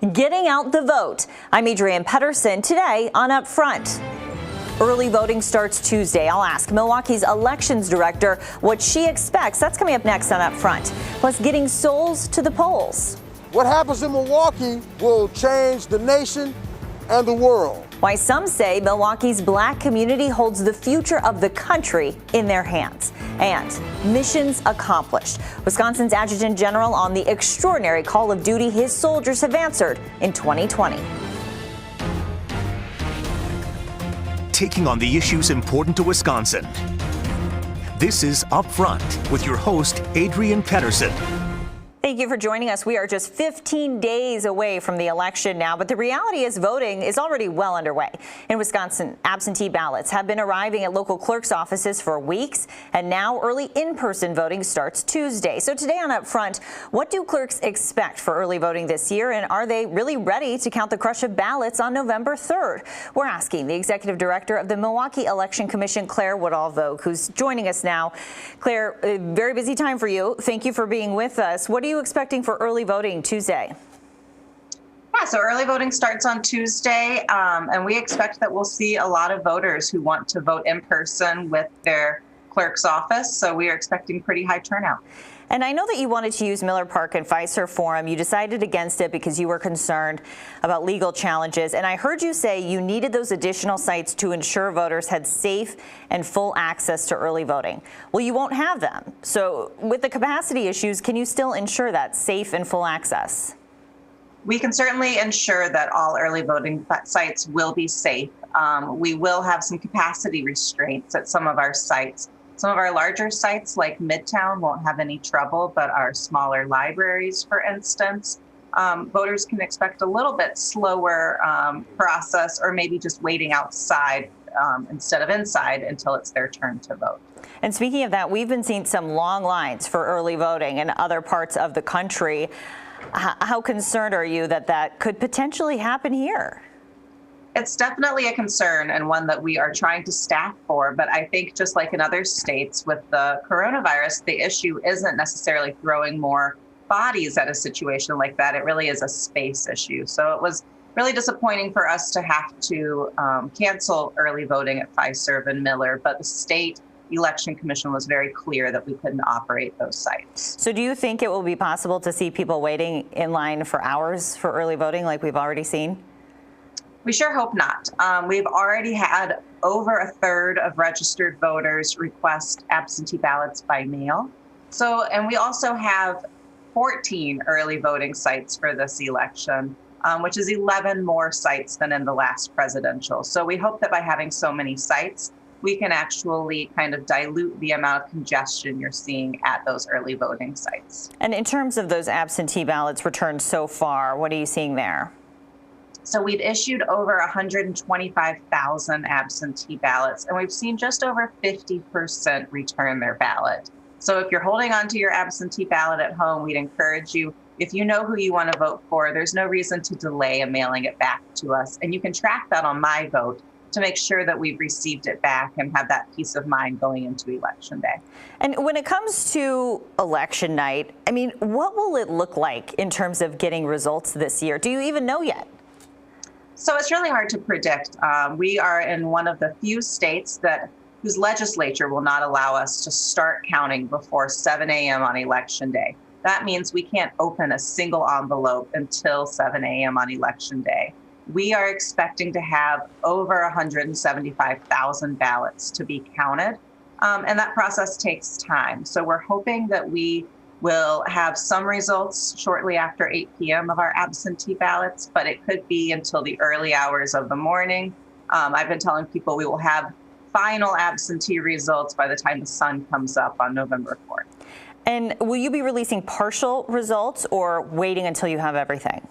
Getting out the vote. I'm Adrienne Pedersen. Today on Up Front. Early voting starts Tuesday. I'll ask Milwaukee's elections director what she expects. That's coming up next on Up Front. Plus, getting souls to the polls. What happens in Milwaukee will change the nation and the world. Why some say Milwaukee's black community holds the future of the country in their hands. And missions accomplished. Wisconsin's Adjutant General on the extraordinary call of duty his soldiers have answered in 2020. Taking on the issues important to Wisconsin. This is Up Front with your host, Adrienne Pedersen. Thank you for joining us. We are just 15 days away from the election now, but the reality is voting is already well underway. In Wisconsin, absentee ballots have been arriving at local clerks' offices for weeks, and now early in-person voting starts Tuesday. So today on Up Front, what do clerks expect for early voting this year, and are they really ready to count the crush of ballots on November 3rd? We're asking the executive director of the Milwaukee Election Commission, Claire Woodall-Vogt, who's joining us now. Claire, a very busy time for you. Thank you for being with us. What are you expecting for early voting Tuesday? Yeah, so early voting starts on Tuesday, and we expect that we'll see a lot of voters who want to vote in person with their clerk's office. So we are expecting pretty high turnout. And I know that you wanted to use Miller Park and Fiserv Forum. You decided against it because you were concerned about legal challenges. And I heard you say you needed those additional sites to ensure voters had safe and full access to early voting. Well, you won't have them. So with the capacity issues, can you still ensure that safe and full access? We can certainly ensure that all early voting sites will be safe. We will have some capacity restraints at some of our sites. Some of our larger sites like Midtown won't have any trouble, but our smaller libraries, for instance, voters can expect a little bit slower process, or maybe just waiting outside instead of inside until it's their turn to vote. And speaking of that, we've been seeing some long lines for early voting in other parts of the country. How concerned are you that that could potentially happen here? It's definitely a concern, and one that we are trying to staff for. But I think just like in other states with the coronavirus, the issue isn't necessarily throwing more bodies at a situation like that. It really is a space issue. So it was really disappointing for us to have to cancel early voting at Fiserv and Miller, but the state election commission was very clear that we couldn't operate those sites. So do you think it will be possible to see people waiting in line for hours for early voting like we've already seen? We sure hope not. We've already had over a third of registered voters request absentee ballots by mail. And we also have 14 early voting sites for this election, which is 11 more sites than in the last presidential. So we hope that by having so many sites, we can actually kind of dilute the amount of congestion you're seeing at those early voting sites. And in terms of those absentee ballots returned so far, what are you seeing there? So we've issued over 125,000 absentee ballots, and we've seen just over 50% return their ballot. So if you're holding on to your absentee ballot at home, we'd encourage you, if you know who you want to vote for, there's no reason to delay in mailing it back to us. And you can track that on My Vote to make sure that we've received it back and have that peace of mind going into Election Day. And when it comes to election night, I mean, what will it look like in terms of getting results this year? Do you even know yet? So it's really hard to predict. We are in one of the few states whose legislature will not allow us to start counting before 7 a.m. on Election Day. That means we can't open a single envelope until 7 a.m. on Election Day. We are expecting to have over 175,000 ballots to be counted, and that process takes time. So we're hoping that we will have some results shortly after 8 p.m. of our absentee ballots, but it could be until the early hours of the morning. I've been telling people we will have final absentee results by the time the sun comes up on November 4th. And will you be releasing partial results or waiting until you have everything?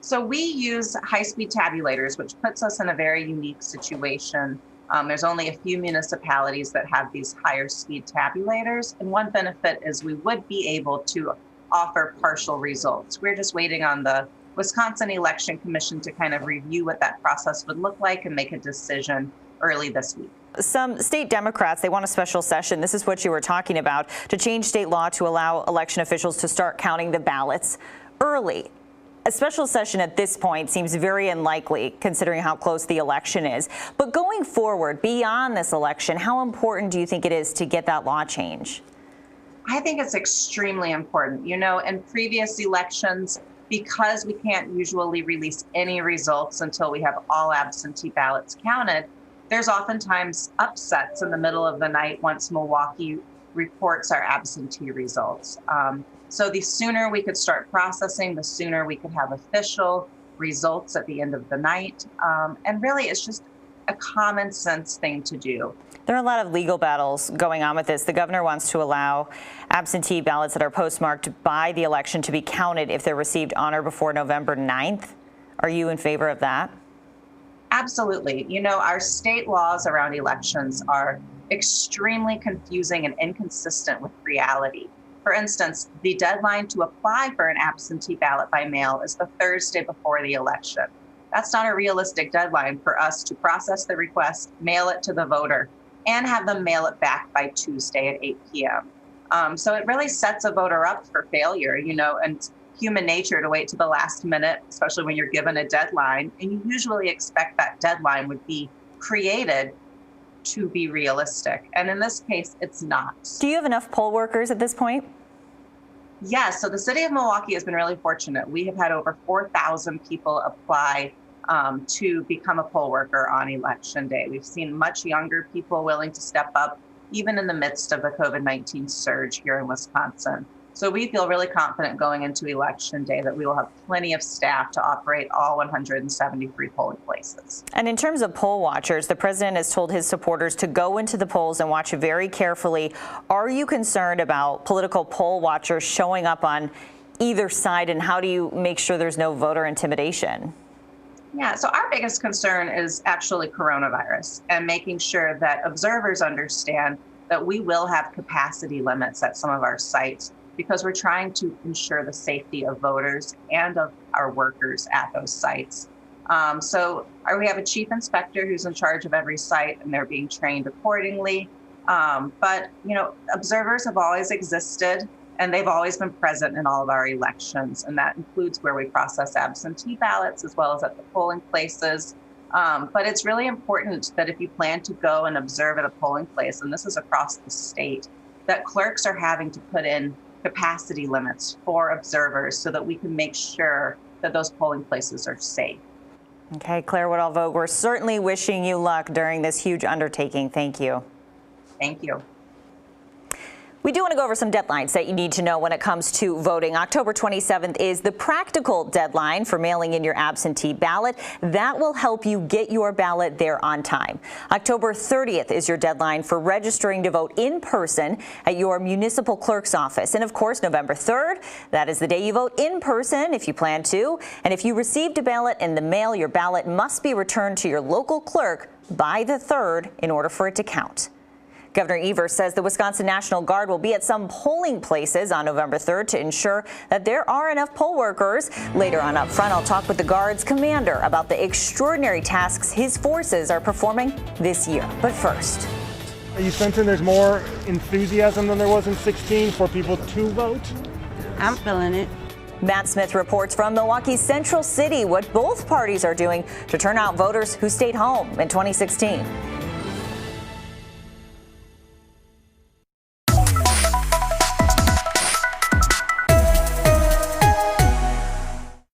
So we use high-speed tabulators, which puts us in a very unique situation. There's only a few municipalities that have these higher speed tabulators. And one benefit is we would be able to offer partial results. We're just waiting on the Wisconsin Election Commission to kind of review what that process would look like and make a decision early this week. Some state Democrats, they want a special session. This is what you were talking about, to change state law to allow election officials to start counting the ballots early. A special session at this point seems very unlikely considering how close the election is. But going forward, beyond this election, how important do you think it is to get that law change? I think it's extremely important. You know, in previous elections, because we can't usually release any results until we have all absentee ballots counted, there's oftentimes upsets in the middle of the night once Milwaukee reports our absentee results. So the sooner we could start processing, the sooner we could have official results at the end of the night. And really, it's just a common sense thing to do. There are a lot of legal battles going on with this. The governor wants to allow absentee ballots that are postmarked by the election to be counted if they're received on or before November 9th. Are you in favor of that? Absolutely. You know, our state laws around elections are extremely confusing and inconsistent with reality. For instance, the deadline to apply for an absentee ballot by mail is the Thursday before the election. That's not a realistic deadline for us to process the request, mail it to the voter, and have them mail it back by Tuesday at 8 p.m. So it really sets a voter up for failure, you know, and human nature to wait to the last minute, especially when you're given a deadline. And you usually expect that deadline would be created to be realistic. And in this case, it's not. Do you have enough poll workers at this point? Yes. So the city of Milwaukee has been really fortunate. We have had over 4,000 people apply to become a poll worker on election day. We've seen much younger people willing to step up, even in the midst of the COVID-19 surge here in Wisconsin. So we feel really confident going into election day that we will have plenty of staff to operate all 173 polling places. And in terms of poll watchers, the president has told his supporters to go into the polls and watch very carefully. Are you concerned about political poll watchers showing up on either side, and how do you make sure there's no voter intimidation? Yeah, so our biggest concern is actually coronavirus and making sure that observers understand that we will have capacity limits at some of our sites, because we're trying to ensure the safety of voters and of our workers at those sites. We have a chief inspector who's in charge of every site, and they're being trained accordingly. But, you know, observers have always existed, and they've always been present in all of our elections. And that includes where we process absentee ballots as well as at the polling places. But it's really important that if you plan to go and observe at a polling place, and this is across the state, that clerks are having to put in capacity limits for observers so that we can make sure that those polling places are safe. Okay, Claire Woodall Vogt, we're certainly wishing you luck during this huge undertaking. Thank you. Thank you. We do want to go over some deadlines that you need to know when it comes to voting. October 27th is the practical deadline for mailing in your absentee ballot. That will help you get your ballot there on time. October 30th is your deadline for registering to vote in person at your municipal clerk's office. And of course, November 3rd, that is the day you vote in person if you plan to. And if you received a ballot in the mail, your ballot must be returned to your local clerk by the 3rd in order for it to count. Governor Evers says the Wisconsin National Guard will be at some polling places on November 3rd to ensure that there are enough poll workers. Later on up front, I'll talk with the Guard's commander about the extraordinary tasks his forces are performing this year. But first, are you sensing there's more enthusiasm than there was in 2016 for people to vote? I'm feeling it. Matt Smith reports from Milwaukee's Central City what both parties are doing to turn out voters who stayed home in 2016.